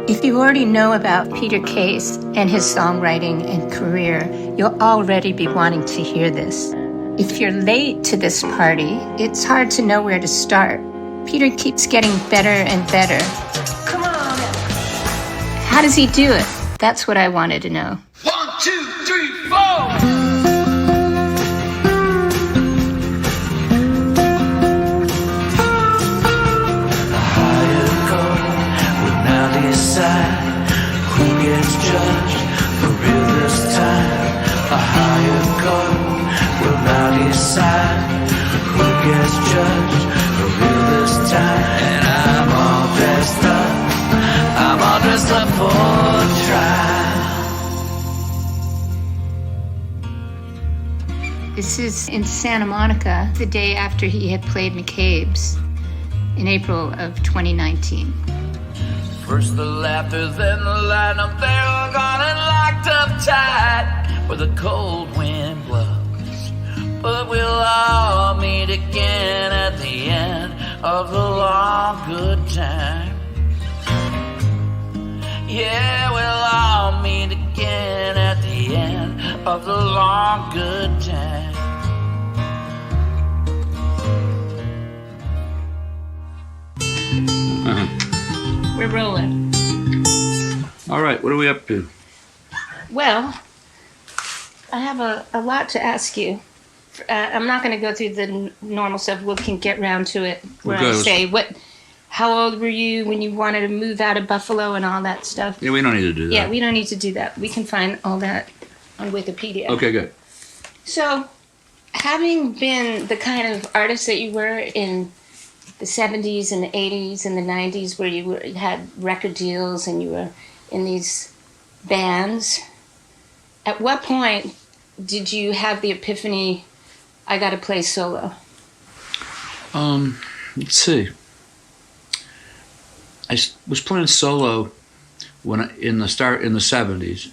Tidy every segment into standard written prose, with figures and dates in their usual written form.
If you already know about Peter Case and his songwriting and career, you'll already be wanting to hear this. If you're late to this party, it's hard to know where to start. Peter keeps getting better and better. Come on! How does he do it? That's what I wanted to know. 1, 2, 3, 4! Who gets judged for real this time? A higher court will now decide who gets judged for real this time. And I'm all dressed up for trial. This is in Santa Monica, the day after he had played McCabe's in April of 2019. First the laughter, then the light. I'm there, gone and locked up tight where the cold wind blows. But we'll all meet again at the end of the long good time. Yeah, we'll all meet again at the end of the long good time. We're rolling. All right, what are we up to? Well, I have a lot to ask you. I'm not going to go through the normal stuff. We can get round to it where I say, how old were you when you wanted to move out of Buffalo and all that stuff? Yeah, we don't need to do that. Yeah, we don't need to do that. We can find all that on Wikipedia. Okay, good. So, having been the kind of artist that you were in the 70s and the 80s and the 90s where you had record deals and you were in these bands, at what point did you have the epiphany, I got to play solo? Let's see. I was playing solo in the 70s.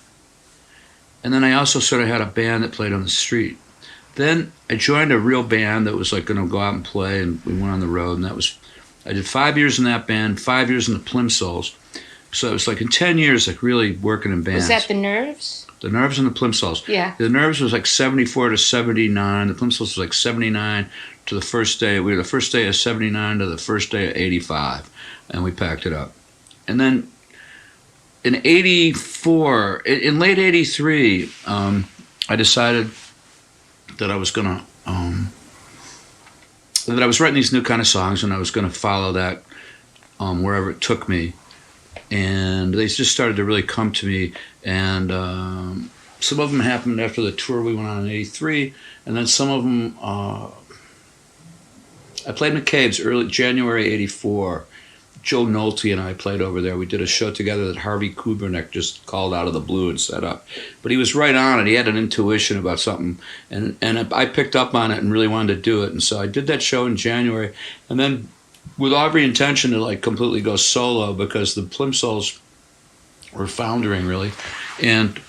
And then I also sort of had a band that played on the street. Then I joined a real band that was like going to go out and play, and we went on the road, and I did 5 years in that band, 5 years in the Plimsolls. So it was like in 10 years, like really working in bands. Was that the Nerves? The Nerves and the Plimsolls. Yeah. The Nerves was like 74 to 79. The Plimsolls was like 79 to the first day. We were the first day of 79 to the first day of 85, and we packed it up. And then in 84, in late 83, I decided that I was gonna that I was writing these new kind of songs, and I was gonna follow that wherever it took me. And they just started to really come to me, and some of them happened after the tour we went on in 83, and then some of them I played McCabe's early January 84. Joe Nolte and I played over there. We did a show together that Harvey Kubernik just called out of the blue and set up. But he was right on it. He had an intuition about something. And I picked up on it and really wanted to do it. And so I did that show in January. And then with every intention to like completely go solo because the Plimsolls were foundering really. And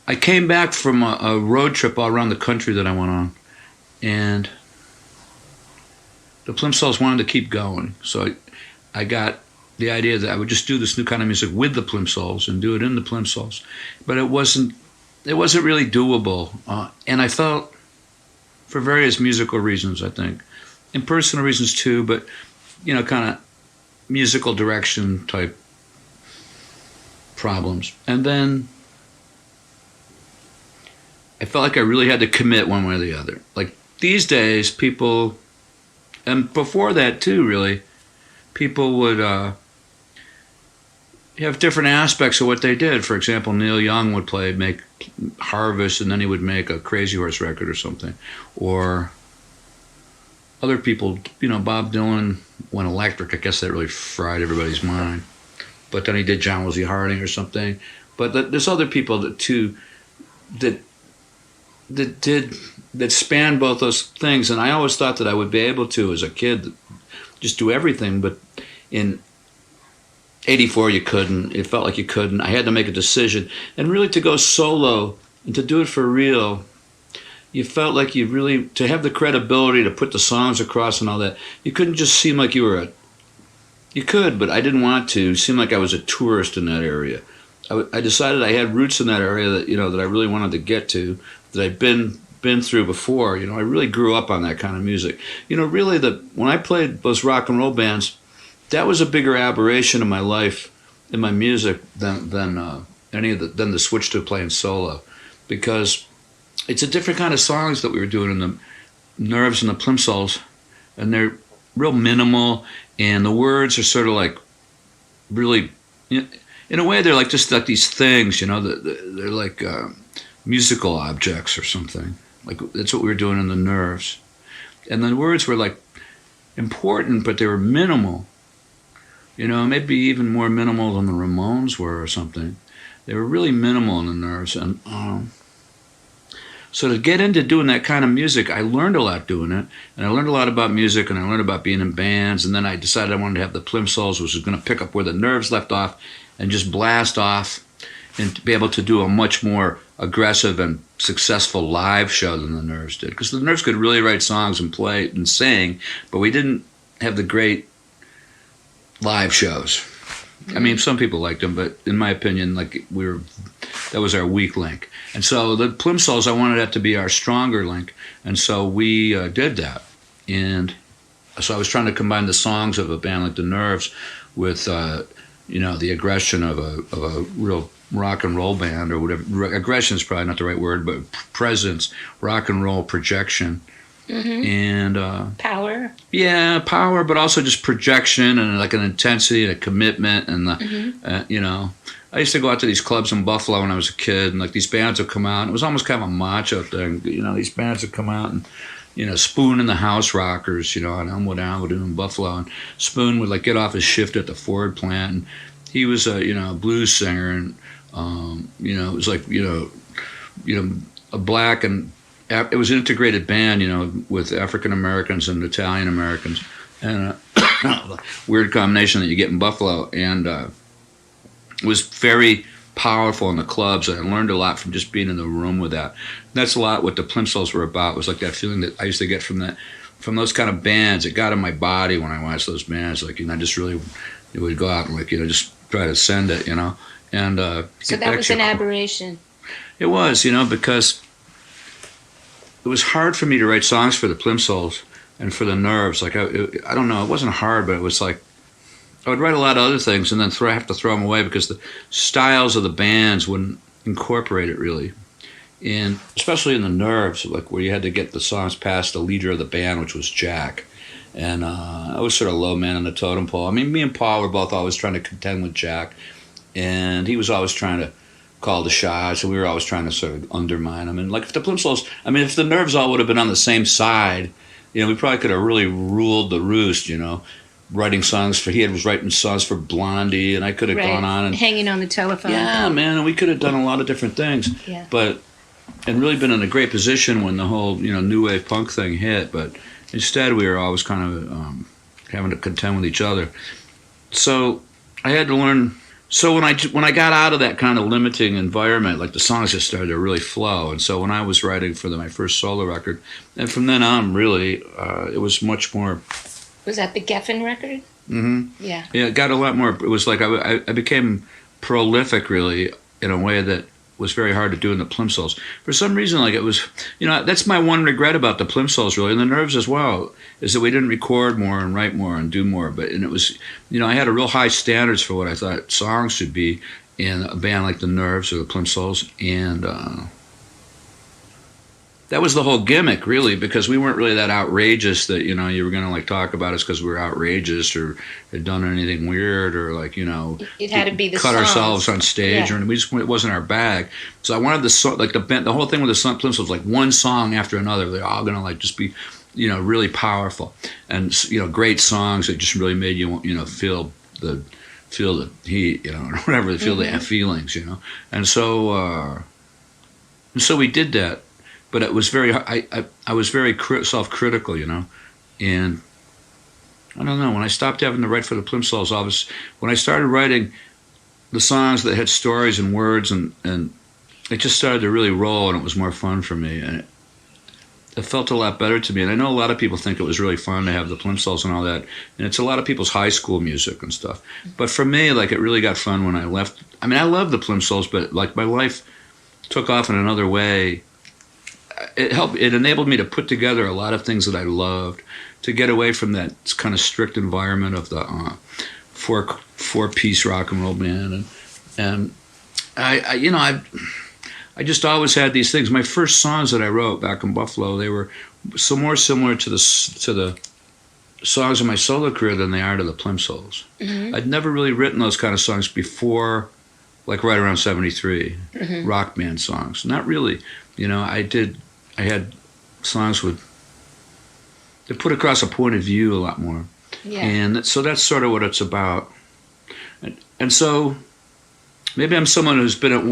I came back from a road trip all around the country that I went on. And the Plimsolls wanted to keep going. So I got the idea that I would just do this new kind of music with the Plimsolls and do it in the Plimsolls. But it wasn't really doable. And I felt, for various musical reasons, I think, and personal reasons too, but, you know, kind of musical direction type problems. And then I felt like I really had to commit one way or the other. Like these days, people, and before that too, really, people would have different aspects of what they did. For example, Neil Young would make Harvest, and then he would make a Crazy Horse record or something. Or other people, you know, Bob Dylan went electric. I guess that really fried everybody's mind. But then he did John Wesley Harding or something. But there's other people that span both those things. And I always thought that I would be able to, as a kid, just do everything. But in 84, you couldn't. It felt like you couldn't. I had to make a decision. And really to go solo and to do it for real, you felt like you really, to have the credibility to put the songs across and all that, you couldn't just seem like you were You could, but I didn't want to. It seemed like I was a tourist in that area. I decided I had roots in that area that that I really wanted to get to, that I'd been through before. I really grew up on that kind of music. Really, when I played those rock and roll bands, that was a bigger aberration in my life, in my music, than the switch to playing solo, because it's a different kind of songs that we were doing in the Nerves and the Plimsolls, and they're real minimal, and the words are sort of like really, in a way, they're like just like these things, they're like musical objects or something. Like that's what we were doing in the Nerves, and the words were like important, but they were minimal. Maybe even more minimal than the Ramones were or something. They were really minimal in the Nerves, and so to get into doing that kind of music, I learned a lot doing it, and I learned a lot about music, and I learned about being in bands, and then I decided I wanted to have the Plimsolls, which was going to pick up where the Nerves left off and just blast off and to be able to do a much more aggressive and successful live show than the Nerves did. Because the Nerves could really write songs and play and sing, but we didn't have the great live shows. I mean, some people liked them, but in my opinion, that was our weak link. And so the Plimsolls, I wanted that to be our stronger link, and so we did that. And so I was trying to combine the songs of a band like the Nerves with, the aggression of a real rock and roll band or whatever. Aggression is probably not the right word, but presence, rock and roll projection. Mm-hmm. And power. Yeah, power, but also just projection and like an intensity and a commitment and I used to go out to these clubs in Buffalo when I was a kid, and like these bands would come out. And it was almost kind of a macho thing, These bands would come out and Spoon and the House Rockers, on Elmwood Avenue in Buffalo, and Spoon would like get off his shift at the Ford plant, and he was a blues singer, and it was like a black and it was an integrated band, with African Americans and Italian Americans, and a weird combination that you get in Buffalo, and it was very powerful in the clubs, and I learned a lot from just being in the room with that. And that's a lot what the Plimsolls were about. It was like that feeling that I used to get from those kind of bands. It got in my body when I watched those bands. Like, I just really would go out and just try to send it, And so that was an aberration. It was, because it was hard for me to write songs for the Plimsolls and for the Nerves. Like, I don't know, it wasn't hard, but it was like I would write a lot of other things and then have to throw them away because the styles of the bands wouldn't incorporate it really. And especially in the Nerves, like where you had to get the songs past the leader of the band, which was Jack. And I was sort of low man on the totem pole. I mean, me and Paul were both always trying to contend with Jack, and he was always trying to call the shots, and we were always trying to sort of undermine him. And like if the Plimsolls, if the Nerves all would have been on the same side, we probably could have really ruled the roost, writing songs for, he was writing songs for Blondie, and I could have gone on and hanging on the telephone. Yeah, man, and we could have done a lot of different things. Yeah. And really been in a great position when the whole, new wave punk thing hit, but instead we were always kind of having to contend with each other. So I had to learn. So when I got out of that kind of limiting environment, like the songs just started to really flow. And so when I was writing for my first solo record, and from then on, really, it was much more. Was that the Goffin record? Mm-hmm. Yeah. Yeah, it got a lot more. It was like I became prolific, really, in a way that was very hard to do in the Plimsolls. For some reason, like it was, that's my one regret about the Plimsolls, really, and the Nerves as well, is that we didn't record more and write more and do more. And it was, I had a real high standards for what I thought songs should be in a band like the Nerves or the Plimsolls, and that was the whole gimmick, really, because we weren't really that outrageous that, you were going to, like, talk about us because we were outrageous or had done anything weird or, like, it had to be the cut songs. ourselves on stage. Yeah. Or it wasn't our bag. So I wanted the song, like, the whole thing with the Plimsolls was, like, one song after another. They're all going to, like, just be, really powerful. And, great songs that just really made you, feel the heat, or whatever, feel the feelings, And so we did that. But it was I was very self-critical, and I don't know, when I stopped having to write for the Plimsolls, when I started writing the songs that had stories and words, and it just started to really roll, and it was more fun for me. And it felt a lot better to me. And I know a lot of people think it was really fun to have the Plimsolls and all that. And it's a lot of people's high school music and stuff. But for me, like, it really got fun when I left. I mean, I love the Plimsolls, but like my life took off in another way. It enabled me to put together a lot of things that I loved, to get away from that kind of strict environment of the four-piece rock and roll band. And I just always had these things. My first songs that I wrote back in Buffalo, they were so more similar to the songs of my solo career than they are to the Plimsolls. Mm-hmm. I'd never really written those kind of songs before, like right around 73, rock band songs. Not really. I had songs that put across a point of view a lot more. Yeah. And so that's sort of what it's about. And so maybe I'm someone who's been at,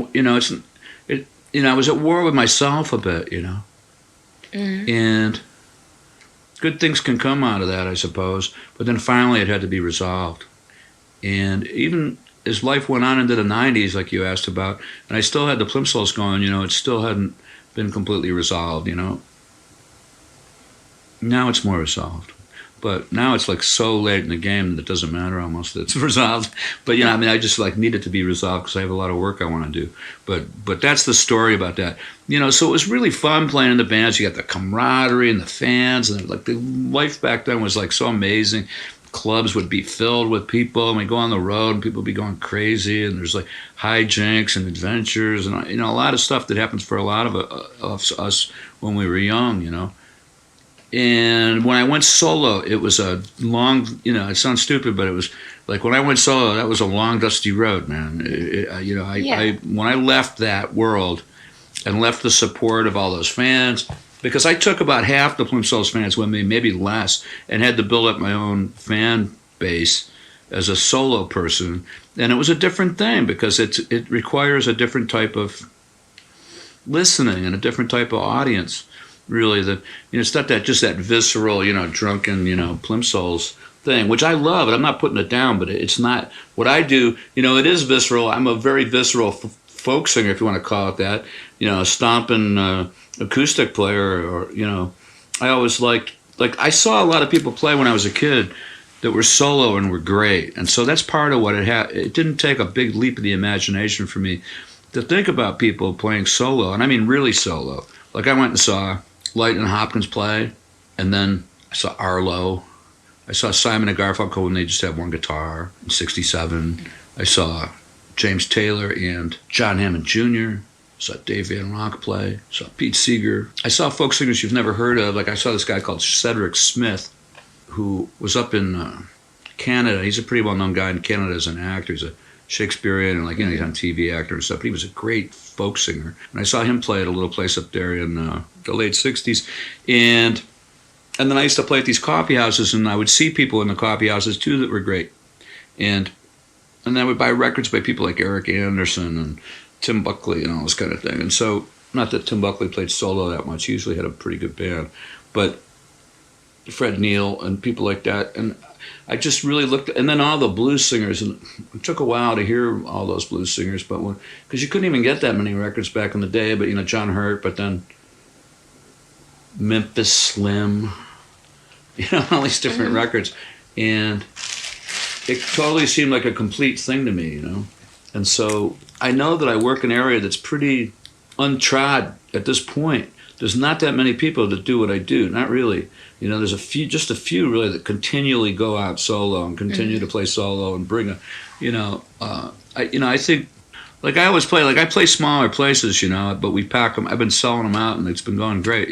I was at war with myself a bit, Mm-hmm. And good things can come out of that, I suppose. But then finally it had to be resolved. And even as life went on into the 90s, like you asked about, and I still had the Plimsolls going, it still hadn't been completely resolved, Now it's more resolved. But now it's like so late in the game that it doesn't matter almost that it's resolved. But I just like need it to be resolved because I have a lot of work I want to do. But that's the story about that. So it was really fun playing in the bands. You got the camaraderie and the fans, and like the life back then was like so amazing. Clubs would be filled with people, and we go on the road, and people would be going crazy, and there's like hijinks and adventures, and a lot of stuff that happens for a lot of us when we were young, And when I went solo, it was a long, it sounds stupid, but it was like when I went solo, that was a long, dusty road, man. When I left that world and left the support of all those fans, because I took about half the Plimsolls fans with me, maybe less, and had to build up my own fan base as a solo person. And it was a different thing because it requires a different type of listening and a different type of audience. Really, it's not just that visceral, drunken, Plimsolls thing, which I love, and I'm not putting it down, but it's not what I do. It is visceral. I'm a very visceral folk singer, if you want to call it that. A stomping acoustic player, or I always like I saw a lot of people play when I was a kid that were solo and were great, and so that's part of what it had. It didn't take a big leap of the imagination for me to think about people playing solo, and I mean really solo. Like I went and saw Light and Hopkins play, and then I saw Arlo. I saw Simon and Garfunkel when they just had one guitar in '67. I saw James Taylor and John Hammond Jr. I saw Dave Van Ronk play. I saw Pete Seeger. I saw folk singers you've never heard of. Like I saw this guy called Cedric Smith, who was up in Canada. He's a pretty well-known guy in Canada as an actor. He's a Shakespearean and he's on TV actor and stuff. But he was a great folk singer. And I saw him play at a little place up there in the late 60s. And then I used to play at these coffee houses, and I would see people in the coffee houses too that were great. And I would buy records by people like Eric Anderson and Tim Buckley and all this kind of thing. And so, not that Tim Buckley played solo that much. He usually had a pretty good band. But Fred Neil and people like that. And I just really looked, and then all the blues singers, and it took a while to hear all those blues singers, but because you couldn't even get that many records back in the day, but John Hurt, but then Memphis Slim, all these different records, and it totally seemed like a complete thing to me, and so I know that I work in an area that's pretty untrod at this point. There's not that many people that do what I do, not really. There's just a few really that continually go out solo and continue to play solo and bring I think, like I always play, like I play smaller places, but we pack them. I've been selling them out and it's been going great,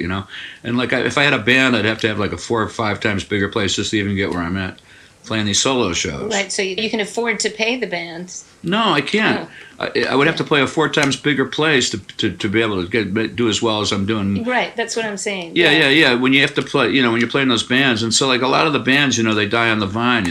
And like if I had a band, I'd have to have like a 4 or 5 times bigger place just to even get where I'm at, playing these solo shows. Right, so you can afford to pay the bands. No, I can't. Oh. I would have to play a 4 times bigger place to be able to do as well as I'm doing. Right, that's what I'm saying. Yeah. When you have to play, when you're playing those bands, and so like a lot of the bands, they die on the vine.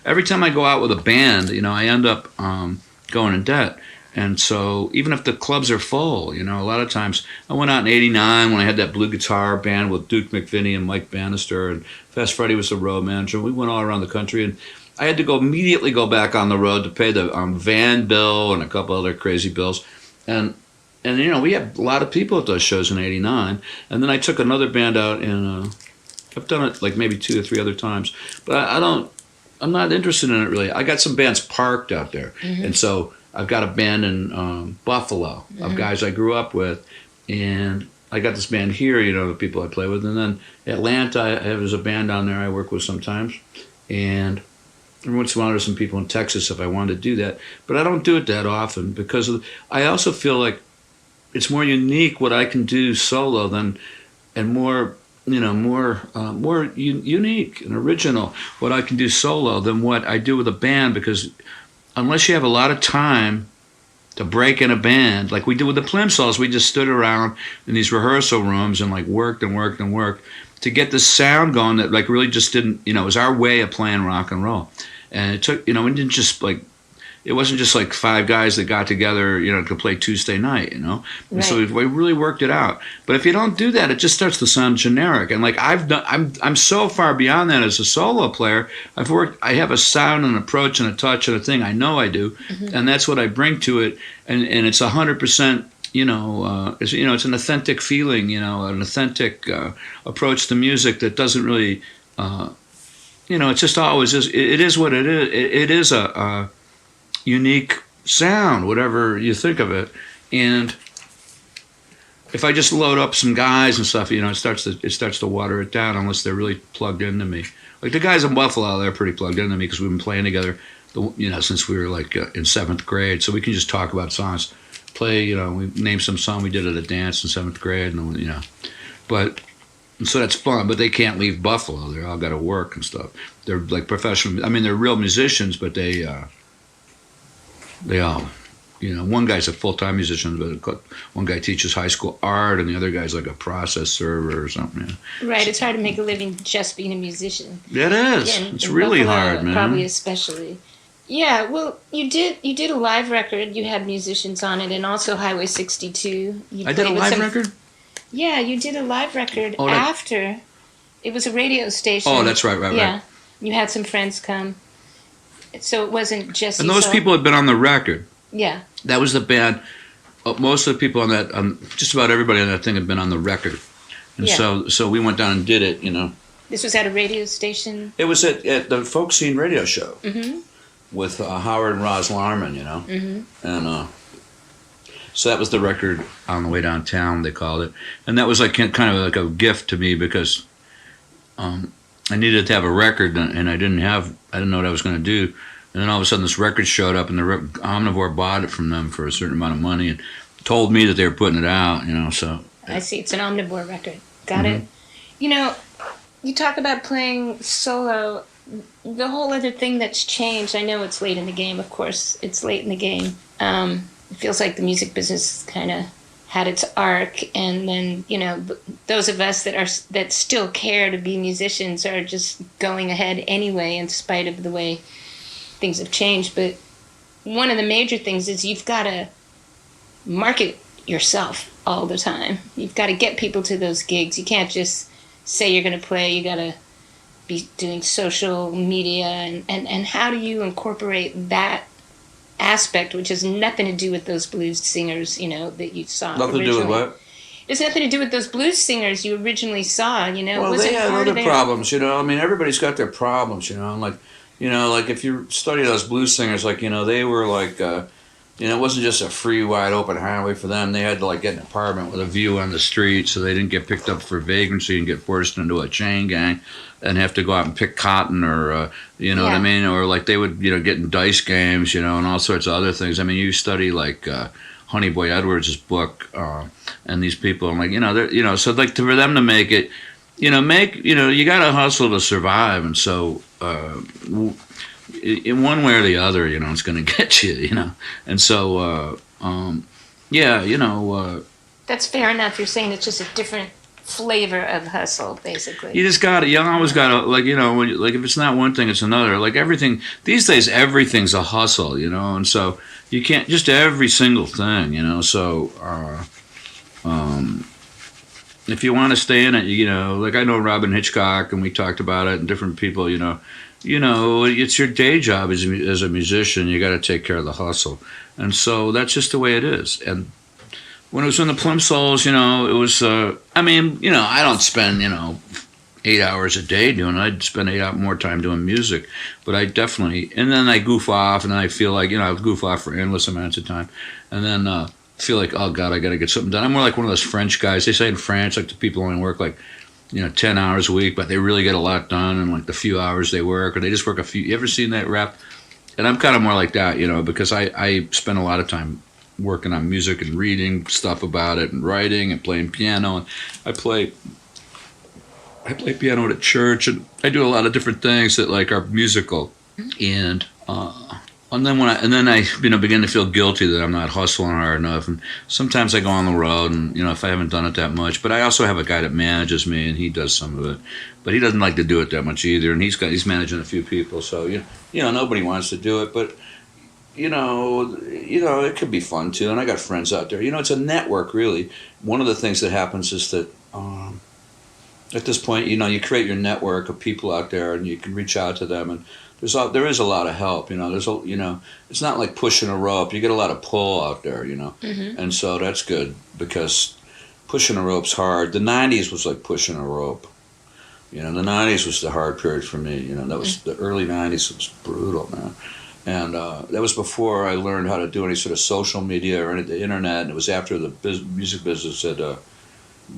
Every time I go out with a band, I end up going in debt. And so even if the clubs are full, a lot of times I went out in '89 when I had that blue guitar band with Duke McVinney and Mike Bannister, and Fast Freddie was the road manager. We went all around the country, and I had to immediately go back on the road to pay the van bill and a couple other crazy bills. And and we had a lot of people at those shows in '89. And then I took another band out in. I've done it like maybe 2 or 3 other times, but I'm not interested in it really. I got some bands parked out there, and so I've got a band in Buffalo of guys I grew up with, and I got this band here, the people I play with, and then Atlanta, there's a band down there I work with sometimes, and every once in a while there's some people in Texas if I wanted to do that, but I don't do it that often because I also feel like it's more unique what I can do solo and more unique and original what I can do solo than what I do with a band, because unless you have a lot of time to break in a band, like we did with the Plimsolls, we just stood around in these rehearsal rooms and like worked and worked and worked to get this sound going that like really just didn't, it was our way of playing rock and roll. And it took, it didn't just like, it wasn't just like 5 guys that got together, to play Tuesday night, And Right. so we really worked it out. But if you don't do that, it just starts to sound generic. And like I'm so far beyond that as a solo player. I have a sound and approach and a touch and a thing. I know I do, and that's what I bring to it. And it's 100%. It's an authentic feeling. An authentic approach to music that doesn't really. It just always is. It is what it is. It is a unique sound, whatever you think of it. And if I just load up some guys and stuff, it starts to water it down unless they're really plugged into me. Like the guys in Buffalo, they're pretty plugged into me because we've been playing together, since we were like in 7th grade. So we can just talk about songs, play. We name some song we did at a dance in 7th grade, and but. So that's fun, but they can't leave Buffalo. They're all got to work and stuff. They're like professional. I mean, they're real musicians, but they all, one guy's a full-time musician, but one guy teaches high school art, and the other guy's like a process server or something. Right, it's hard to make a living just being a musician. It is. It's really Buffalo, hard, man. Probably especially. Yeah, well, you did a live record. You had musicians on it, and also Highway 62. I did a live record? Yeah, you did a live record Oh, after. It was a radio station. Oh, that's right. Yeah, you had some friends come. So it wasn't just. And those people had been on the record. Yeah. That was the band. Most of the people on that, just about everybody on that thing had been on the record. And so we went down and did it, This was at a radio station? It was at the Folk Scene radio show with Howard and Roz Larman, And so that was the record on the way downtown, they called it. And that was like kind of like a gift to me because I needed to have a record and I didn't know what I was going to do. And then all of a sudden this record showed up and the Omnivore bought it from them for a certain amount of money and told me that they were putting it out, so. I see, it's an Omnivore record. Got it. You talk about playing solo. The whole other thing that's changed, I know it's late in the game, of course, it's late in the game. It feels like the music business kind of had its arc, and then those of us that still care to be musicians are just going ahead anyway, in spite of the way things have changed. But one of the major things is you've got to market yourself all the time. You've got to get people to those gigs. You can't just say you're going to play. You got to be doing social media, and how do you incorporate that aspect, which has nothing to do with those blues singers, that you saw. Nothing to do with what? It's nothing to do with those blues singers you originally saw, Well, they had other problems, I mean, everybody's got their problems, and like if you study those blues singers, like, they were like, it wasn't just a free, wide open highway for them. They had to like get an apartment with a view on the street so they didn't get picked up for vagrancy and get forced into a chain gang and have to go out and pick cotton or, what I mean? Or like they would, get in dice games, and all sorts of other things. I mean, you study like Honey Boy Edwards' book and these people, and like, so like for them to make it, you got to hustle to survive. And so in one way or the other, it's going to get you, And so, That's fair enough. You're saying it's just a different flavor of hustle, basically. You just got it. You always got to, like, like if it's not one thing, it's another. Like everything, these days, everything's a hustle, and so you can't, just every single thing, so, if you want to stay in it, like I know Robin Hitchcock and we talked about it and different people, it's your day job as a musician. You got to take care of the hustle. And so that's just the way it is. And when it was in the Plimsolls, it was. I don't spend 8 hours a day doing it. I'd spend more time doing music, but I definitely. And then I goof off, and I feel like I'll goof off for endless amounts of time, and then feel like, oh God, I got to get something done. I'm more like one of those French guys. They say in France, like the people only work like 10 hours a week, but they really get a lot done in like the few hours they work, or they just work a few. You ever seen that rap? And I'm kind of more like that, because I spend a lot of time working on music and reading stuff about it and writing and playing piano. And I play piano at a church, and I do a lot of different things that like are musical. And then I begin to feel guilty that I'm not hustling hard enough. And sometimes I go on the road, and if I haven't done it that much, but I also have a guy that manages me, and he does some of it, but he doesn't like to do it that much either. And he's managing a few people, so nobody wants to do it, but it could be fun too. And I got friends out there. It's a network really. One of the things that happens is that at this point, you create your network of people out there, and you can reach out to them, and there is a lot of help. It's not like pushing a rope. You get a lot of pull out there, Mm-hmm. and so that's good because pushing a rope's hard. The '90s was like pushing a rope. The '90s was the hard period for me. That was the early '90s. It was brutal, man. And that was before I learned how to do any sort of social media or the internet. And it was after the music business had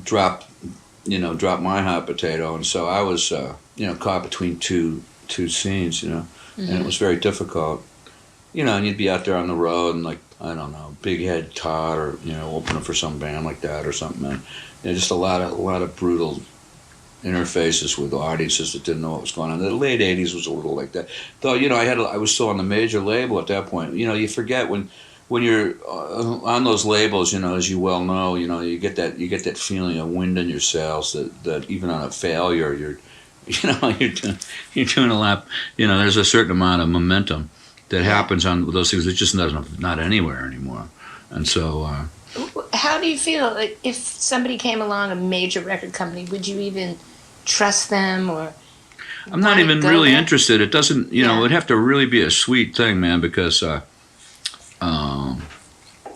dropped my hot potato. And so I was, caught between two scenes, Mm-hmm. and it was very difficult. And you'd be out there on the road and like, I don't know, Big Head Todd or, opening for some band like that or something. And just a lot of brutal interfaces with audiences that didn't know what was going on. The late '80s was a little like that, though. I was still on the major label at that point. You forget when you're on those labels. As you well know, you get that feeling of wind in your sails that even on a failure, you're doing a lot. There's a certain amount of momentum that happens on those things that just not anywhere anymore. And so, How do you feel like if somebody came along, a major record company, would you even trust them or? I'm not even really interested. It doesn't, it would have to really be a sweet thing, man, because it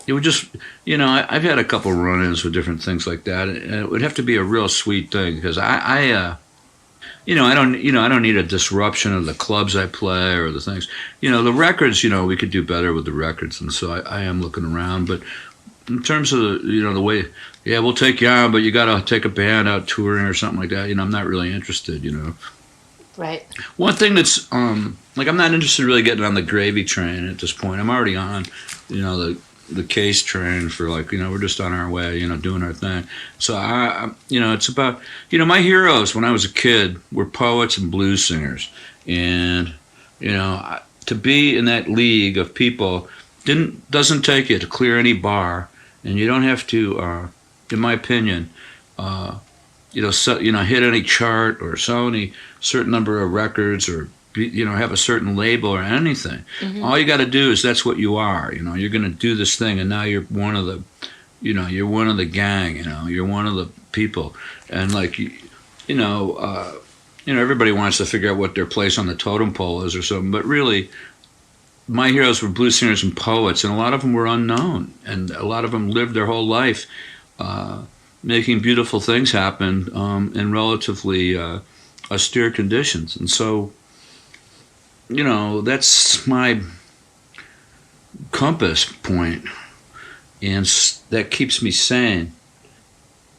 would just, I've had a couple run-ins with different things like that, and it would have to be a real sweet thing because I don't need a disruption of the clubs I play or the things. The records, we could do better with the records, and so I am looking around, but. In terms of the way, we'll take you on, but you got to take a band out touring or something like that. I'm not really interested. Right. One thing that's I'm not interested in really getting on the gravy train at this point. I'm already on, the Case train for we're just on our way, doing our thing. So it's about my heroes when I was a kid were poets and blues singers, and to be in that league of people doesn't take you to clear any bar. And you don't have to, in my opinion, hit any chart or sell any certain number of records or have a certain label or anything. Mm-hmm. All you got to do is that's what you are. You're going to do this thing, and now you're one of the, you're one of the gang. You're one of the people, and everybody wants to figure out what their place on the totem pole is or something, but really. My heroes were blues singers and poets, and a lot of them were unknown, and a lot of them lived their whole life making beautiful things happen in relatively austere conditions. And so, that's my compass point, and that keeps me sane.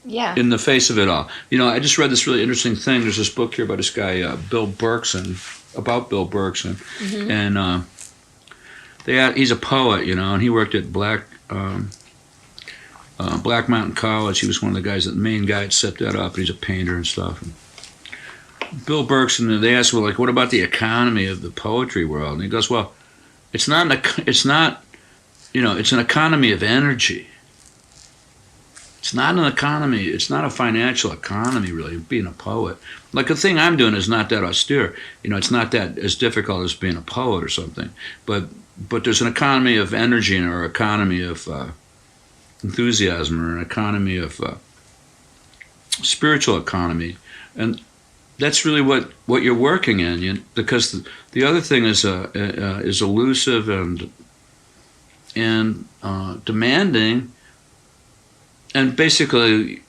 Yeah. In the face of it all. I just read this really interesting thing. There's this book here by this guy, Bill Berkson, mm-hmm. And he's a poet, and he worked at Black Mountain College. He was one of the guys, the main guy that set that up. He's a painter and stuff. And Bill Berkson, they asked, well, what about the economy of the poetry world? And he goes, well, it's an economy of energy. It's not an economy. It's not a financial economy, really, being a poet. Like the thing I'm doing is not that austere. It's not that as difficult as being a poet or something. But there's an economy of energy or an economy of enthusiasm or an economy of spiritual economy. And that's really what you're working in. Because the other thing is elusive and demanding. and basically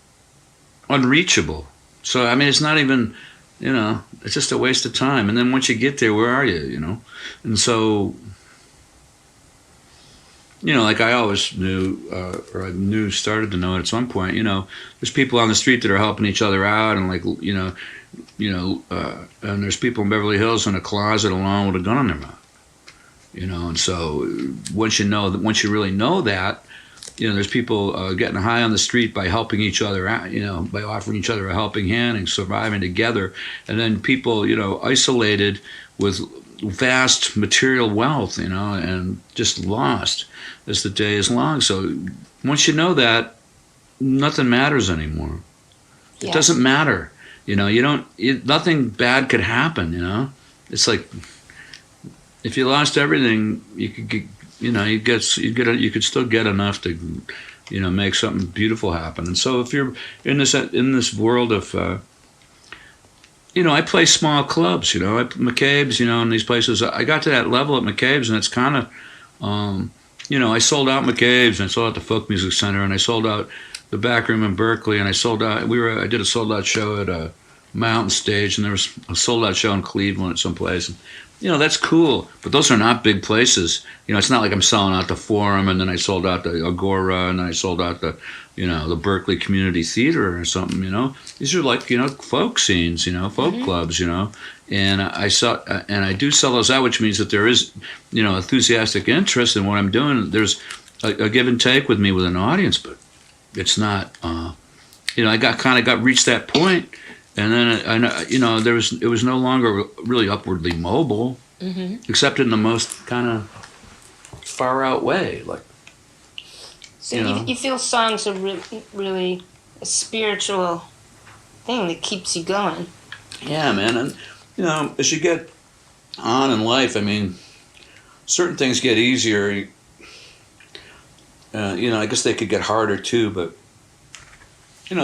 unreachable. So I mean, it's not even, it's just a waste of time. And then once you get there, where are you? And so, like I always knew, or I started to know at some point. There's people on the street that are helping each other out, and and there's people in Beverly Hills in a closet alone with a gun in their mouth. And so once you really know that, there's people getting high on the street by helping each other out, by offering each other a helping hand and surviving together. And then people, isolated with vast material wealth, and just lost as the day is long. So once you know that, nothing matters anymore. It doesn't matter. Nothing bad could happen, It's like, if you lost everything, you could get, you could still get enough to, make something beautiful happen. And so if you're in this world of, I play small clubs, McCabe's, and these places. I got to that level at McCabe's, and it's kind of, I sold out McCabe's, and I sold out the Folk Music Center, and I sold out the back room in Berkeley, and I did a sold out show at a Mountain Stage, and there was a sold out show in Cleveland at some place. And, that's cool, but those are not big places. It's not like I'm selling out the Forum, and then I sold out the Agora, and then I sold out the, the Berkeley Community Theater or something. These are like, folk scenes, folk clubs, and I do sell those out, which means that there is, enthusiastic interest in what I'm doing. There's a give and take with me with an audience, but it's not, I reached that point. And then it was no longer really upwardly mobile, except in the most kind of far out way. Like, so you feel songs are really a spiritual thing that keeps you going. Yeah, man, and as you get on in life, I mean, certain things get easier. I guess they could get harder too, but.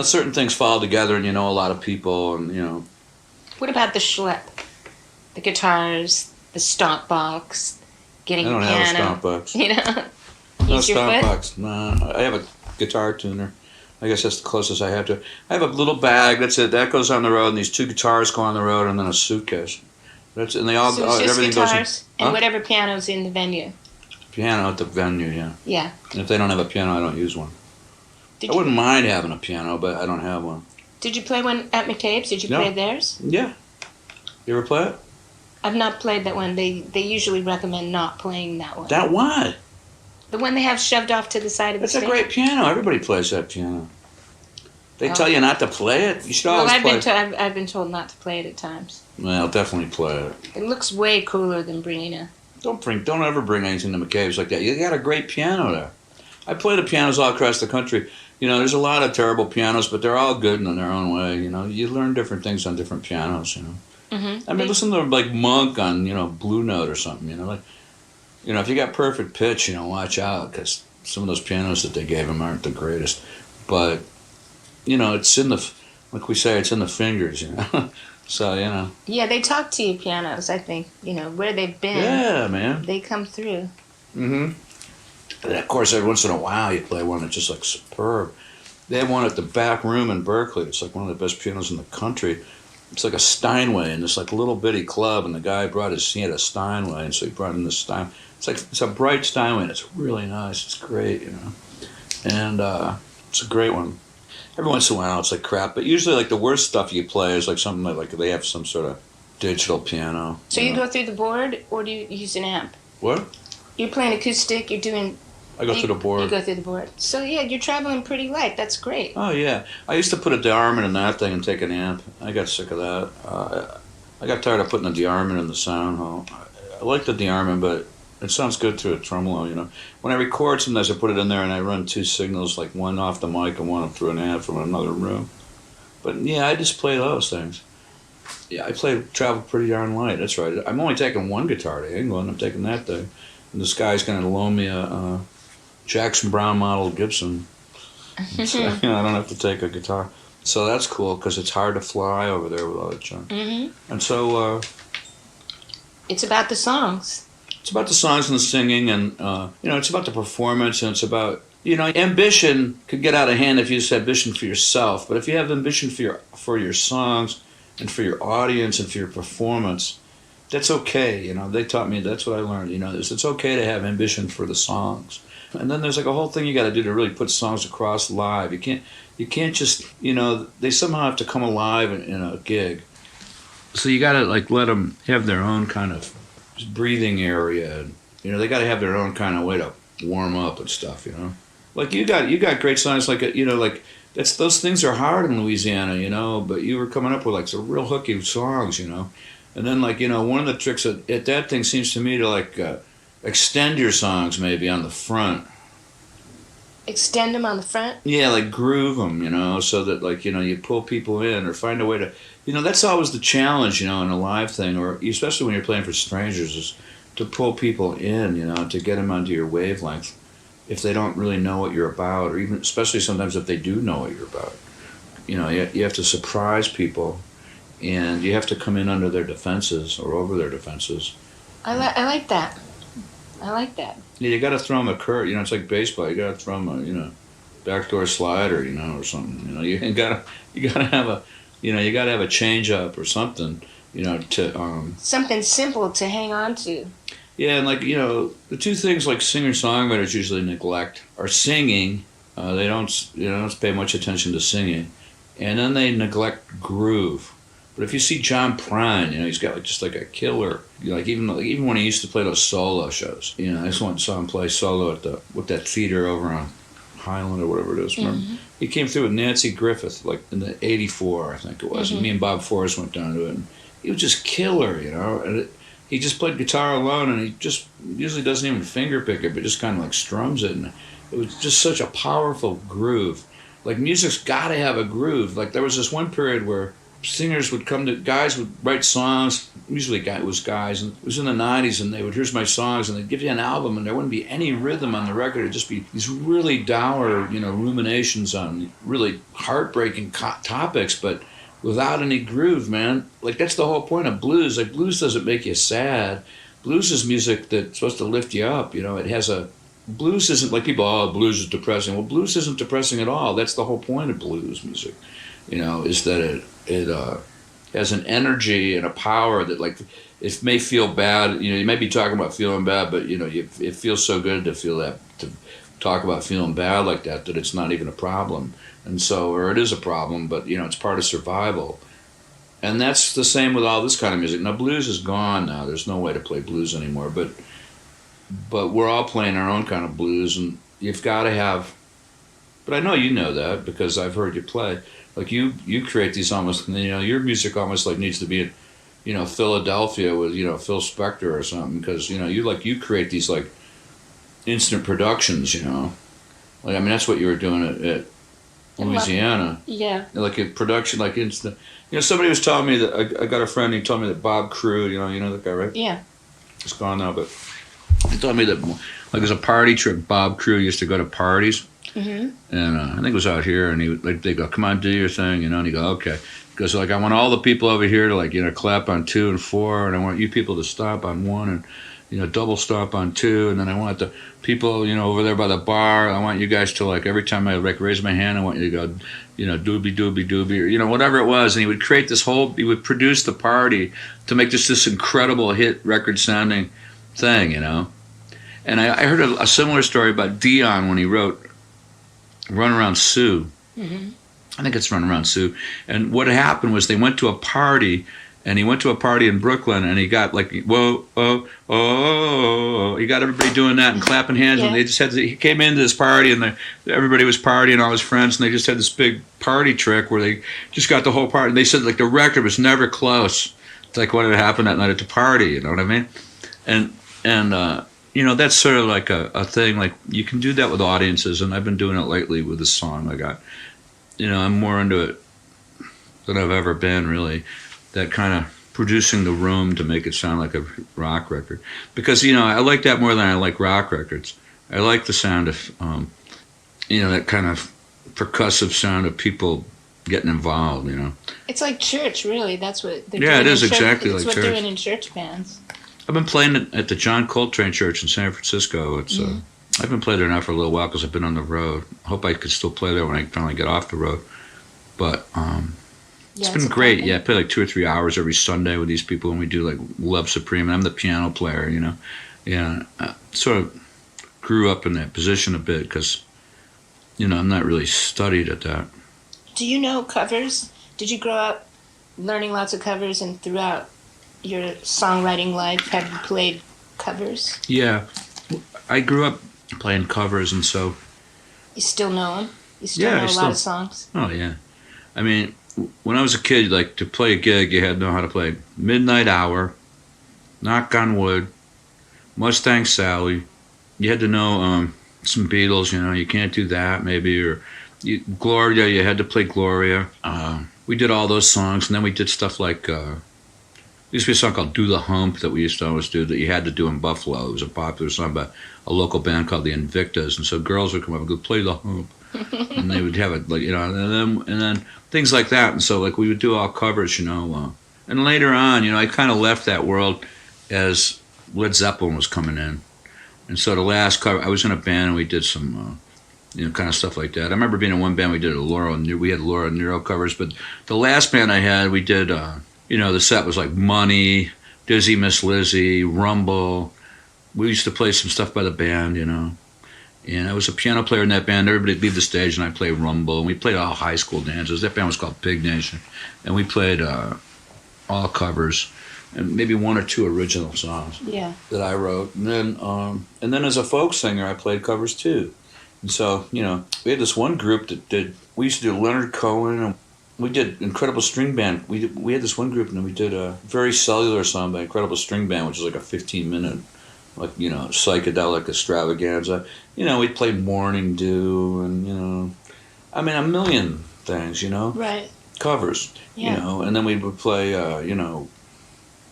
Certain things fall together, and a lot of people, and What about the schlep? The guitars, the stomp box, getting a piano. I don't have a stomp box. No stomp box. Nah, I have a guitar tuner. I guess that's the closest I have to. I have a little bag. That's it. That goes on the road, and these two guitars go on the road, and then a suitcase. That's and they all. So it's just everything guitars goes in, and whatever piano's in the venue. Piano at the venue, yeah. Yeah. And if they don't have a piano, I don't use one. I wouldn't mind having a piano, but I don't have one. Did you play one at McCabe's? Did you play theirs? Yeah. You ever play it? I've not played that one. They usually recommend not playing that one. That what? The one they have shoved off to the side of the stage. That's a great piano. Everybody plays that piano. They tell you not to play it. You should always play it. I've been told not to play it at times. Well, definitely play it. It looks way cooler than bringing a... Don't ever bring anything to McCabe's like that. You got a great piano there. I play the pianos all across the country. There's a lot of terrible pianos, but they're all good in their own way. You learn different things on different pianos. I mean, listen to like Monk on Blue Note or something. If you got perfect pitch, watch out, because some of those pianos that they gave him aren't the greatest. But it's in the, like we say, it's in the fingers. So Yeah, they talk to you, pianos. I think where they've been. Yeah, man. They come through. And of course, every once in a while, you play one that's just like superb. They have one at the back room in Berkeley. It's like one of the best pianos in the country. It's like a Steinway in this like little bitty club, and the guy he had a Steinway, and so he brought in this Steinway. It's a bright Steinway, and it's really nice. It's great, and it's a great one. Every once in a while, it's like crap, but usually like the worst stuff you play is like something like they have some sort of digital piano. So you go through the board, or do you use an amp? What? You're playing acoustic. You're doing. I go through the board. You go through the board. So yeah, you're traveling pretty light. That's great. Oh yeah, I used to put a DeArmond in that thing and take an amp. I got sick of that. I got tired of putting a DeArmond in the sound hole. I like the DeArmond, but it sounds good through a tremolo. When I record, sometimes I put it in there and I run two signals, like one off the mic and one through an amp from another room. But yeah, I just play those things. Yeah, I travel pretty darn light. That's right. I'm only taking one guitar to England. I'm taking that thing. And this guy's going to loan me a Jackson Browne model Gibson. So, I don't have to take a guitar. So that's cool because it's hard to fly over there with all that junk. And so... it's about the songs. It's about the songs and the singing, and it's about the performance, and it's about You know, ambition could get out of hand if you just have ambition for yourself. But if you have ambition for your songs and for your audience and for your performance, that's okay. You know, they taught me, that's what I learned. You know, it's okay to have ambition for the songs. And then there's like a whole thing you got to do to really put songs across live. You can't just, you know, they somehow have to come alive in a gig. So you got to like let them have their own kind of breathing area. You know, they got to have their own kind of way to warm up and stuff. You know, like you got great songs like, you know, like those things are hard in Louisiana. You know, but you were coming up with like some real hooky songs. You know, and then like, you know, one of the tricks at that thing seems to me to like extend your songs maybe on the front. Extend them on the front? Yeah, like groove them, you know, so that like, you know, you pull people in or find a way to, you know, that's always the challenge, you know, in a live thing, or especially when you're playing for strangers, is to pull people in, you know, to get them onto your wavelength if they don't really know what you're about, or even especially sometimes if they do know what you're about. You know, you have to surprise people, and you have to come in under their defenses or over their defenses. I like that. I like that. Yeah, you got to throw them a curve. You know, it's like baseball. You got to throw them a, you know, backdoor slider, you know, or something. You know, you gotta have a, you know, you got to have a change up or something, you know, to something simple to hang on to. Yeah, and like, you know, the two things like singer-songwriters usually neglect are singing. They don't pay much attention to singing, and then they neglect groove. But if you see John Prine, you know, he's got like just like a killer. You know, like even when he used to play those solo shows, you know, I just went and saw him play solo with that theater over on Highland or whatever it is. Mm-hmm. He came through with Nancy Griffith like in the '84, I think it was. Mm-hmm. And me and Bob Forrest went down to it, and he was just killer, you know. And he just played guitar alone, and he just usually doesn't even finger pick it, but just kind of like strums it, and it was just such a powerful groove. Like music's got to have a groove. Like there was this one period where singers would come to, guys would write songs, usually it was guys, and it was in the 90s, and they would, here's my songs, and they'd give you an album, and there wouldn't be any rhythm on the record. It'd just be these really dour, you know, ruminations on really heartbreaking topics, but without any groove, man. Like, that's the whole point of blues. Like, blues doesn't make you sad. Blues is music that's supposed to lift you up, you know. It has a, blues isn't like people, oh, blues is depressing. Well, blues isn't depressing at all. That's the whole point of blues music, you know, is that it has an energy and a power that, like, it may feel bad. You know, you may be talking about feeling bad, but, you know, it feels so good to feel that, to talk about feeling bad like that it's not even a problem. And so, or it is a problem, but, you know, it's part of survival. And that's the same with all this kind of music. Now, blues is gone now. There's no way to play blues anymore. But we're all playing our own kind of blues, and you've got to have, but I know you know that because I've heard you play. Like you create these almost, you know, your music almost like needs to be, you know, Philadelphia with, you know, Phil Spector or something, because, you know, you create these like instant productions, you know. Like, I mean, that's what you were doing at Louisiana. Yeah. Like a production, like instant. You know, somebody was telling me that, I got a friend, he told me that Bob Crew, you know that guy, right? Yeah. He's gone now, but he told me that, like, there's a party trip. Bob Crew used to go to parties. Mm-hmm. And I think it was out here, and they go, come on, do your thing, you know, and he go, okay. Because, like, I want all the people over here to, like, you know, clap on 2 and 4, and I want you people to stomp on 1 and, you know, double stomp on 2, and then I want the people, you know, over there by the bar, I want you guys to, like, every time I, like, raise my hand, I want you to go, you know, doobie, doobie, doobie, or, you know, whatever it was, and he would create this whole, he would produce the party to make this incredible hit record-sounding thing, you know. And I heard a similar story about Dion when he wrote Run Around Sue. Mm-hmm. I think it's Run Around Sue. And what happened was they went to a party, and he went to a party in Brooklyn, and he got like, whoa, oh, oh, oh. He got everybody doing that and clapping hands, yeah. And they just had he came into this party, and everybody was partying, all his friends, and they just had this big party trick where they just got the whole party. And they said, like, the record was never close to, like, what had happened that night at the party, you know what I mean? And you know, that's sort of like a thing, like, you can do that with audiences, and I've been doing it lately with this song I got. You know, I'm more into it than I've ever been, really, that kind of producing the room to make it sound like a rock record. Because, you know, I like that more than I like rock records. I like the sound of, you know, that kind of percussive sound of people getting involved, you know. It's like church, really. That's what they're doing. Yeah, it is exactly like church. It's what they're doing in church bands. I've been playing at the John Coltrane Church in San Francisco. It's I haven't played there now for a little while because I've been on the road. I hope I could still play there when I finally get off the road. But it's been great. Yeah, I play like 2 or 3 hours every Sunday with these people, and we do like Love Supreme. And I'm the piano player, you know. Yeah, I sort of grew up in that position a bit because, you know, I'm not really studied at that. Do you know covers? Did you grow up learning lots of covers, and throughout your songwriting life, have you played covers? Yeah, I grew up playing covers, and so You still know them? You still know a lot of songs? Oh yeah, I mean, when I was a kid, like to play a gig, you had to know how to play Midnight Hour, Knock on Wood, Mustang Sally. You had to know some Beatles. You know, you can't do that maybe, or Gloria. You had to play Gloria. We did all those songs, and then we did stuff like there used to be a song called "Do the Hump" that we used to always do that you had to do in Buffalo. It was a popular song by a local band called the Invictas, and so girls would come up and go play the hump, and they would have it like, you know, and then things like that, and so like we would do all covers, you know, and later on, you know, I kind of left that world as Led Zeppelin was coming in, and so the last cover, I was in a band and we did some. You know, kind of stuff like that. I remember being in one band. We had Laura Nero covers, but the last band I had, we did. You know, the set was like Money, Dizzy Miss Lizzie, Rumble. We used to play some stuff by the band, you know. And I was a piano player in that band. Everybody would leave the stage, and I played Rumble. And we played all high school dances. That band was called Pig Nation, and we played all covers and maybe 1 or 2 original songs that I wrote. And then as a folk singer, I played covers too. And so, you know, we had this one group that we used to do Leonard Cohen, and we did Incredible String Band. We had this one group, and then we did a very cellular song by Incredible String Band, which is like a 15-minute, like, you know, psychedelic extravaganza. You know, we'd play Morning Dew, and, you know, I mean, a million things, you know? Right. Covers, you know, and then we would play, you know,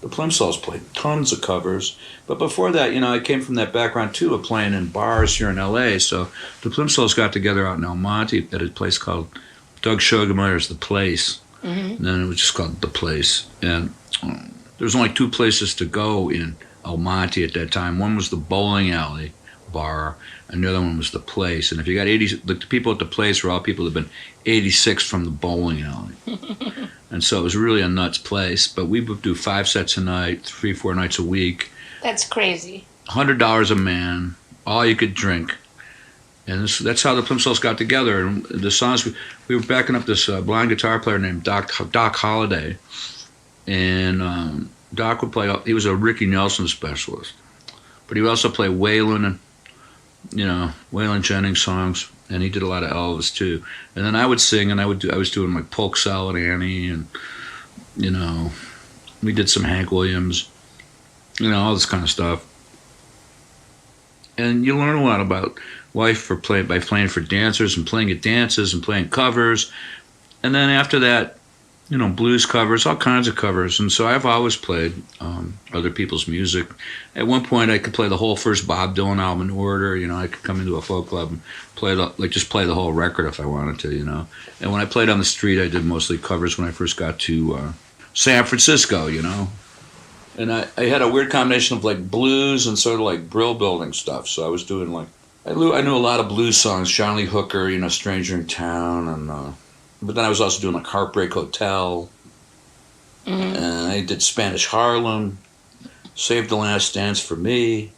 the Plimsolls played tons of covers. But before that, you know, I came from that background, too, of playing in bars here in L.A., so the Plimsolls got together out in El Monte at a place called Doug Sugarmeyer's The Place, and then it was just called The Place. And there was only 2 places to go in El Monte at that time. One was the bowling alley bar, and the other one was The Place. And if you got the people at The Place were all people that had been 86 from the bowling alley. And so it was really a nuts place. But we would do 5 sets a night, 3-4 nights a week. That's crazy. $100 a man, all you could drink. And that's how the Plimsolls got together. And the songs, we were backing up this blind guitar player named Doc Holliday. And Doc would play, he was a Ricky Nelson specialist. But he would also play Waylon and, you know, Waylon Jennings songs. And he did a lot of Elvis too. And then I would sing, and I was doing like Polk Salad Annie, and, you know, we did some Hank Williams, you know, all this kind of stuff. And you learn a lot about life by playing for dancers and playing at dances and playing covers. And then after that, you know, blues covers, all kinds of covers. And so I've always played other people's music. At one point, I could play the whole first Bob Dylan album in order. You know, I could come into a folk club and play just play the whole record if I wanted to, you know. And when I played on the street, I did mostly covers when I first got to San Francisco, you know. And I had a weird combination of like blues and sort of like Brill Building stuff. So I was doing like, I knew a lot of blues songs, John Lee Hooker, you know, Stranger in Town, and but then I was also doing like Heartbreak Hotel, and I did Spanish Harlem, Save the Last Dance for Me.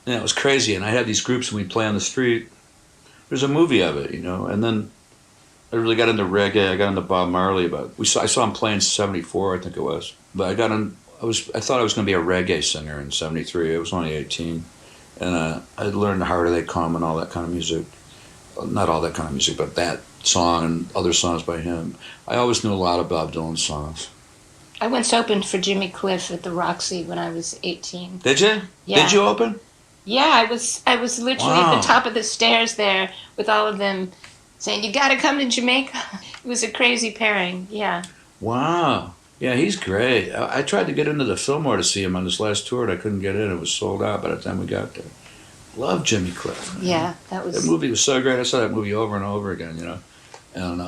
And it was crazy, and I had these groups and we'd play on the street. There's a movie of it, you know, and then I really got into reggae. I got into Bob Marley, I saw him play in '74, I think it was. But I thought I was going to be a reggae singer in '73. I was only 18, and I learned Harder They Come and all that kind of music. Not all that kind of music, but that song and other songs by him. I always knew a lot of Bob Dylan songs. I once opened for Jimmy Cliff at the Roxy when I was 18. Did you? Yeah. Did you open? Yeah, I was literally at the top of the stairs there with all of them saying, "You got to come to Jamaica." It was a crazy pairing. Yeah. Wow. Yeah, he's great. I tried to get into the Fillmore to see him on this last tour, and I couldn't get in. It was sold out by the time we got there. Love Jimmy Cliff. Man. Yeah, that movie was so great. I saw that movie over and over again, you know. And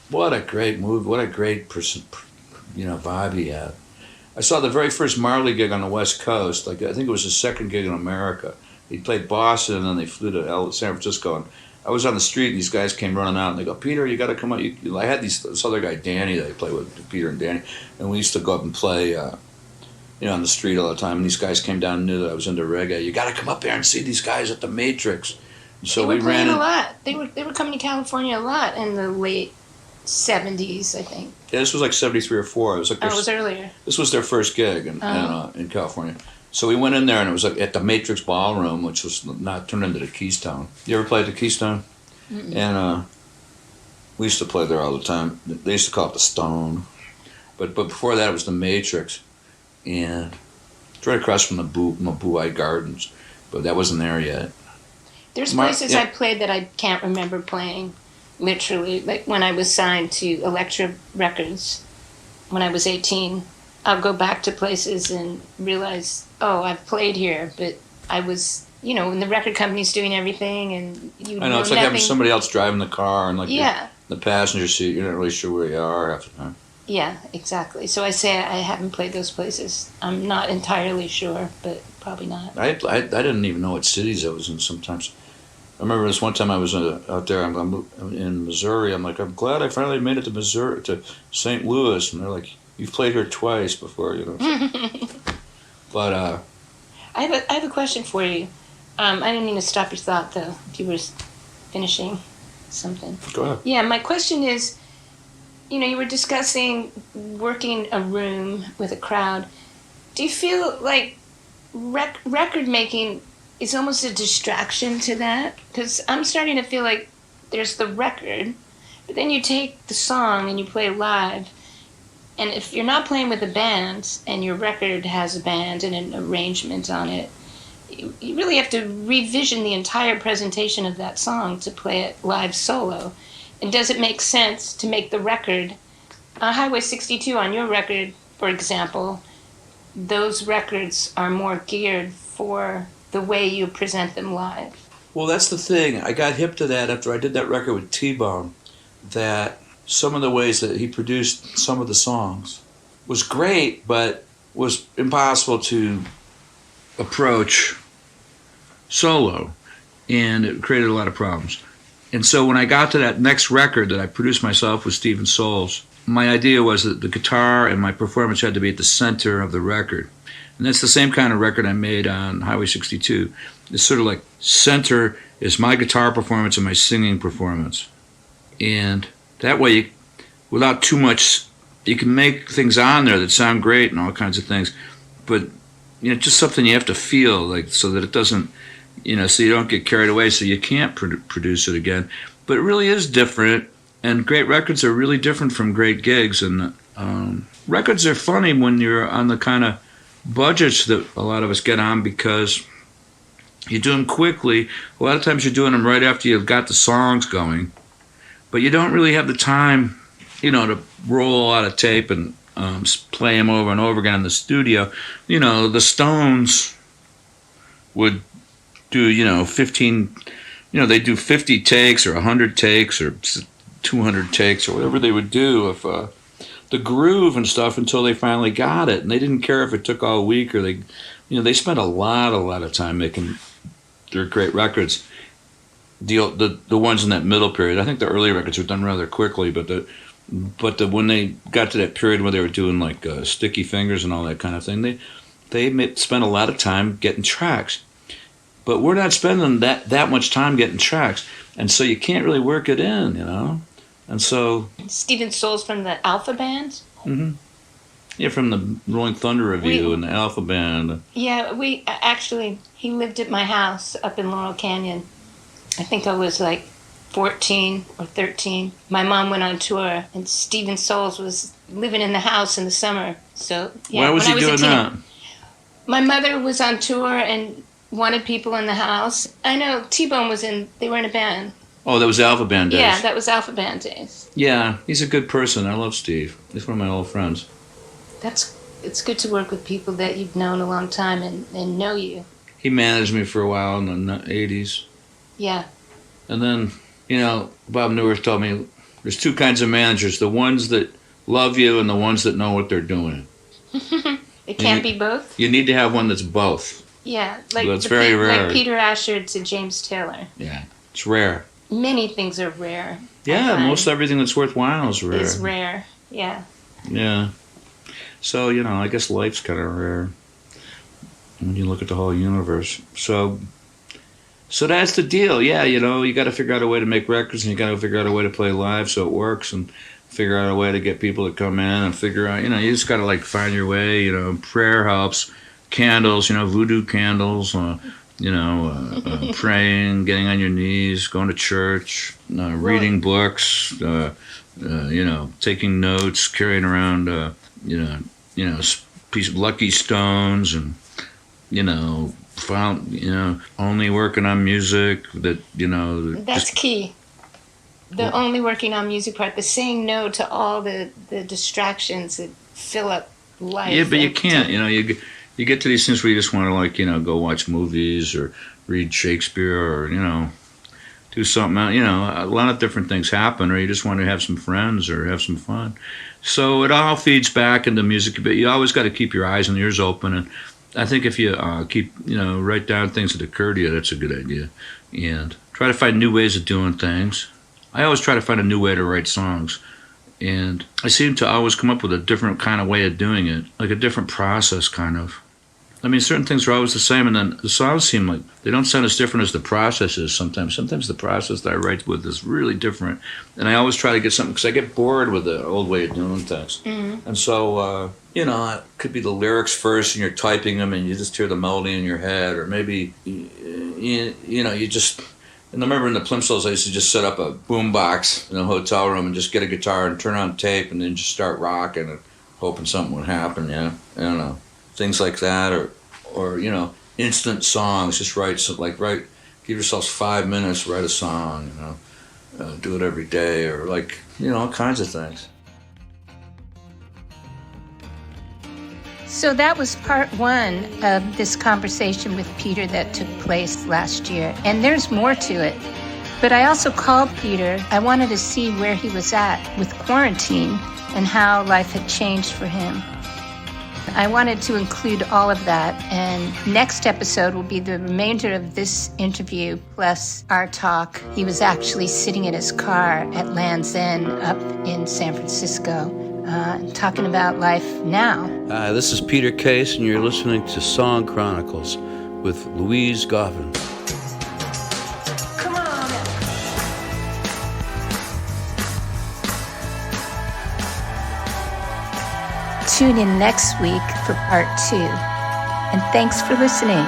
what a great movie. What a great person, you know, vibe he had. I saw the very first Marley gig on the West Coast. Like, I think it was his second gig in America. He played Boston, and then they flew to San Francisco. And I was on the street, and these guys came running out, and they go, "Peter, you got to come out." I had this other guy, Danny, that I played with, Peter and Danny, and we used to go up and play, on the street all the time. And these guys came down and knew that I was into reggae. You got to come up there and see these guys at the Matrix. And so they were playing a lot. They were coming to California a lot in the late 70s, I think. Yeah, this was like 73 or 4. It was like it was earlier. This was their first gig in California. So we went in there, and it was like at the Matrix Ballroom, which was not turned into the Keystone. You ever played the Keystone? Mm-mm. And we used to play there all the time. They used to call it the Stone. But before that, it was the Matrix. And it's right across from the Mabuhay Gardens. But that wasn't there yet. There's places I played that I can't remember playing, literally. Like when I was signed to Elektra Records when I was 18. I'll go back to places and realize, oh, I've played here, but I was, when the record company's doing everything and you know, I know, it's like having somebody else driving the car and like yeah. the passenger seat, you're not really sure where you are half the time. Yeah, exactly. So I say I haven't played those places. I'm not entirely sure, but probably not. I didn't even know what cities I was in sometimes. I remember this one time I was out there in Missouri. I'm like, I'm glad I finally made it to St. Louis. And they're like, you've played here twice before, But I have a question for you. I didn't mean to stop your thought, though. If you were finishing something. Go ahead. Yeah, my question is, you were discussing working a room with a crowd. Do you feel like record making is almost a distraction to that? Because I'm starting to feel like there's the record, but then you take the song and you play live. And if you're not playing with a band and your record has a band and an arrangement on it, you really have to revision the entire presentation of that song to play it live solo. And does it make sense to make the record, Highway 62 on your record, for example, those records are more geared for the way you present them live? Well, that's the thing. I got hip to that after I did that record with T-Bone, that some of the ways that he produced some of the songs was great, but was impossible to approach solo, and it created a lot of problems. And so when I got to that next record that I produced myself with Stephen Souls, my idea was that the guitar and my performance had to be at the center of the record. And that's the same kind of record I made on Highway 62. It's sort of like center is my guitar performance and my singing performance. And that way, without too much, you can make things on there that sound great and all kinds of things. But, just something you have to feel, like, so that it doesn't, so you don't get carried away, so you can't produce it again. But it really is different, and great records are really different from great gigs. And records are funny when you're on the kind of budgets that a lot of us get on, because you do them quickly. A lot of times you're doing them right after you've got the songs going, but you don't really have the time, to roll a lot of tape and play them over and over again in the studio. The Stones would do, 15, they do 50 takes or 100 takes or 200 takes or whatever they would do of the groove and stuff until they finally got it. And they didn't care if it took all week, or they spent a lot of time making their great records. The ones in that middle period, I think the early records were done rather quickly, but when they got to that period where they were doing like Sticky Fingers and all that kind of thing, they spent a lot of time getting tracks. But we're not spending that much time getting tracks, and so you can't really work it in, And so Stephen Souls from the Alpha Band? Mm-hmm. Yeah, from the Rolling Thunder Review and the Alpha Band. Yeah, he lived at my house up in Laurel Canyon. I think I was like 14 or 13. My mom went on tour, and Stephen Souls was living in the house in the summer. So yeah, why was he doing that? My mother was on tour and wanted people in the house. I know T-Bone they were in a band. Oh, that was Alpha Band days. Yeah, that was Alpha Band days. Yeah, he's a good person. I love Steve. He's one of my old friends. It's good to work with people that you've known a long time and know you. He managed me for a while in the 80s. Yeah. And then, Bob Newirth told me there's two kinds of managers, the ones that love you and the ones that know what they're doing. It can't be both? You need to have one that's both. Yeah, like That's very rare. Like Peter Asher to James Taylor. Yeah, it's rare. Many things are rare. Yeah, most everything that's worthwhile is rare. Is rare, yeah. Yeah. So, I guess life's kind of rare when you look at the whole universe. So that's the deal. Yeah, you got to figure out a way to make records, and you got to figure out a way to play live so it works, and figure out a way to get people to come in, and figure out, you just got to find your way. Prayer helps, candles, voodoo candles, praying, getting on your knees, going to church, reading books, taking notes, carrying around, piece of lucky stones, and only working on music that That's key. The only working on music part, the saying no to all the distractions that fill up life. Yeah, but you can't. You get to these things where you just want to go watch movies or read Shakespeare or do something else. A lot of different things happen, or you just want to have some friends or have some fun. So it all feeds back into music, but you always got to keep your eyes and ears open. And I think if you write down things that occur to you, that's a good idea. And try to find new ways of doing things. I always try to find a new way to write songs. And I seem to always come up with a different kind of way of doing it, like a different process, kind of. I mean, certain things are always the same, and then the songs seem like they don't sound as different as the process is sometimes. Sometimes the process that I write with is really different. And I always try to get something, because I get bored with the old way of doing things. Mm-hmm. And so, it could be the lyrics first, and you're typing them, and you just hear the melody in your head, or maybe, you just... And I remember in the Plimsolls, I used to just set up a boom box in a hotel room and just get a guitar and turn on tape and then just start rocking and hoping something would happen, I don't know. Things like that, or instant songs. Just give yourselves 5 minutes, write a song, do it every day, or all kinds of things. So that was part one of this conversation with Peter that took place last year. And there's more to it. But I also called Peter. I wanted to see where he was at with quarantine and how life had changed for him. I wanted to include all of that. And next episode will be the remainder of this interview plus our talk. He was actually sitting in his car at Land's End up in San Francisco. Talking about life now. Hi, this is Peter Case, and you're listening to Song Chronicles with Louise Goffin. Come on. Tune in next week for part 2. And thanks for listening.